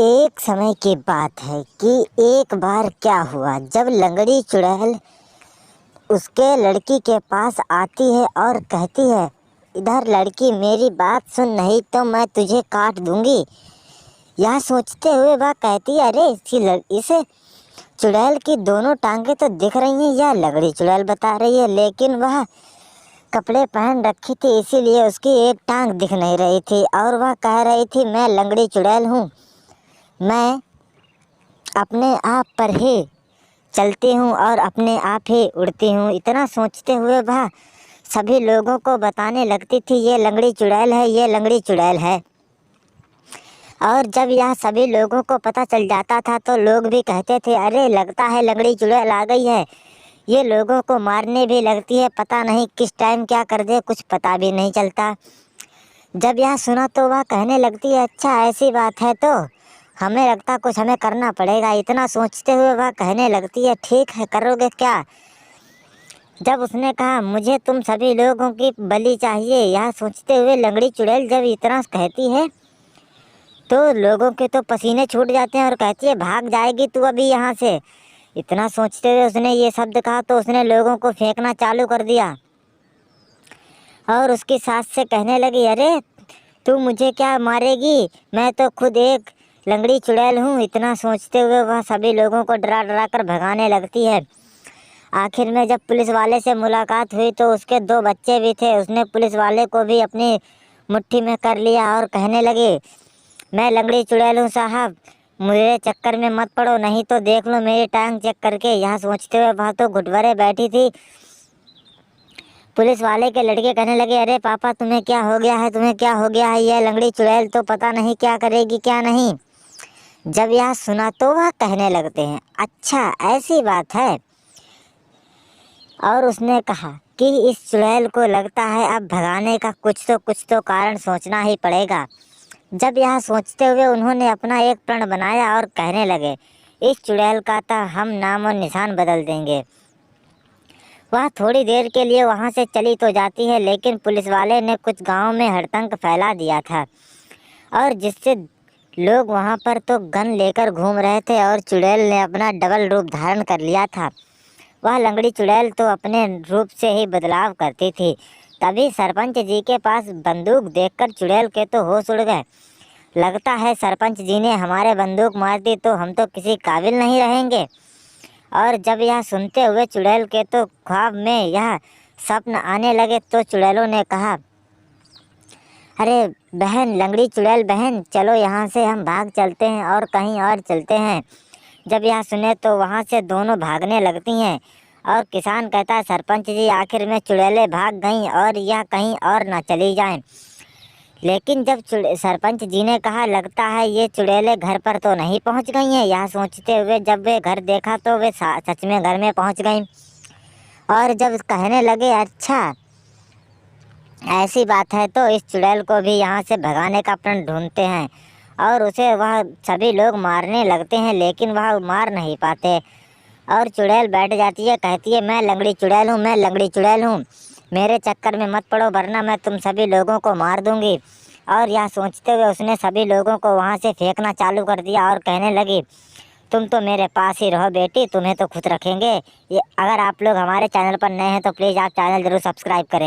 एक समय की बात है कि एक बार क्या हुआ, जब लंगड़ी चुड़ैल उसके लड़की के पास आती है और कहती है, इधर लड़की मेरी बात सुन, नहीं तो मैं तुझे काट दूंगी। यह सोचते हुए वह कहती है, अरे इसे चुड़ैल की दोनों टांगें तो दिख रही हैं, यह लंगड़ी चुड़ैल बता रही है, लेकिन वह कपड़े पहन रखी थी इसीलिए उसकी एक टांग दिख नहीं रही थी और वह कह रही थी, मैं लंगड़ी चुड़ैल हूँ, मैं अपने आप पर ही चलती हूँ और अपने आप ही उड़ती हूँ। इतना सोचते हुए वह सभी लोगों को बताने लगती थी, ये लंगड़ी चुड़ैल है, ये लंगड़ी चुड़ैल है। और जब यह सभी लोगों को पता चल जाता था तो लोग भी कहते थे, अरे लगता है लंगड़ी चुड़ैल आ गई है, ये लोगों को मारने भी लगती है, पता नहीं किस टाइम क्या कर दे, कुछ पता भी नहीं चलता। जब यह सुना तो वह कहने लगती है, अच्छा ऐसी बात है तो हमें लगता कुछ हमें करना पड़ेगा। इतना सोचते हुए वह कहने लगती है, ठीक है, करोगे क्या? जब उसने कहा, मुझे तुम सभी लोगों की बलि चाहिए। यह सोचते हुए लंगड़ी चुड़ैल जब इतना कहती है तो लोगों के तो पसीने छूट जाते हैं और कहती है, भाग जाएगी तू अभी यहाँ से। इतना सोचते हुए उसने ये शब्द कहा तो उसने लोगों को फेंकना चालू कर दिया और उसकी सास से कहने लगी, अरे तू मुझे क्या मारेगी, मैं तो खुद एक लंगड़ी चुड़ैल हूँ। इतना सोचते हुए वह सभी लोगों को डरा डरा कर भगाने लगती है। आखिर में जब पुलिस वाले से मुलाकात हुई तो उसके 2 बच्चे भी थे। उसने पुलिस वाले को भी अपनी मुट्ठी में कर लिया और कहने लगे, मैं लंगड़ी चुड़ैल हूँ साहब, मेरे चक्कर में मत पड़ो, नहीं तो देख लो मेरी टांग चेक करके। यहाँ सोचते हुए वह तो घुटवरे बैठी थी। पुलिस वाले के लड़के कहने लगे, अरे पापा तुम्हें क्या हो गया है, तुम्हें क्या हो गया है, यह लंगड़ी चुड़ैल तो पता नहीं क्या करेगी क्या नहीं। जब यह सुना तो वह कहने लगते हैं, अच्छा ऐसी बात है। और उसने कहा कि इस चुड़ैल को लगता है अब भगाने का कुछ तो कारण सोचना ही पड़ेगा। जब यह सोचते हुए उन्होंने अपना एक प्रण बनाया और कहने लगे, इस चुड़ैल का तो हम नाम और निशान बदल देंगे। वह थोड़ी देर के लिए वहाँ से चली तो जाती है, लेकिन पुलिस वाले ने कुछ गांव में हड़कंप फैला दिया था और जिससे लोग वहाँ पर तो गन लेकर घूम रहे थे और चुड़ैल ने अपना डबल रूप धारण कर लिया था। वह लंगड़ी चुड़ैल तो अपने रूप से ही बदलाव करती थी। तभी सरपंच जी के पास बंदूक देखकर चुड़ैल के तो होश उड़ गए। लगता है सरपंच जी ने हमारे बंदूक मार दी तो हम तो किसी काबिल नहीं रहेंगे। और जब यह सुनते हुए चुड़ैल के तो ख्वाब में यह स्वप्न आने लगे तो चुड़ैलों ने कहा, अरे बहन, लंगड़ी चुड़ैल बहन, चलो यहाँ से हम भाग चलते हैं और कहीं और चलते हैं। जब यह सुने तो वहाँ से दोनों भागने लगती हैं और किसान कहता है, सरपंच जी आखिर में चुड़ैलें भाग गईं और यह कहीं और ना चली जाएं। लेकिन जब सरपंच जी ने कहा, लगता है ये चुड़ैलें घर पर तो नहीं पहुँच गई हैं। यह सोचते हुए जब वे घर देखा तो वे सच में घर में पहुँच गईं और जब कहने लगे, अच्छा ऐसी बात है तो इस चुड़ैल को भी यहाँ से भगाने का प्रण ढूंढते हैं। और उसे वह सभी लोग मारने लगते हैं, लेकिन वह मार नहीं पाते और चुड़ैल बैठ जाती है, कहती है, मैं लंगड़ी चुड़ैल हूँ, मैं लंगड़ी चुड़ैल हूँ, मेरे चक्कर में मत पड़ो वरना मैं तुम सभी लोगों को मार दूंगी। और यह सोचते हुए उसने सभी लोगों को वहाँ से फेंकना चालू कर दिया और कहने लगी, तुम तो मेरे पास ही रहो बेटी, तुम्हें तो खुद रखेंगे। ये अगर आप लोग हमारे चैनल पर नए हैं तो प्लीज़ आप चैनल ज़रूर सब्सक्राइब करें।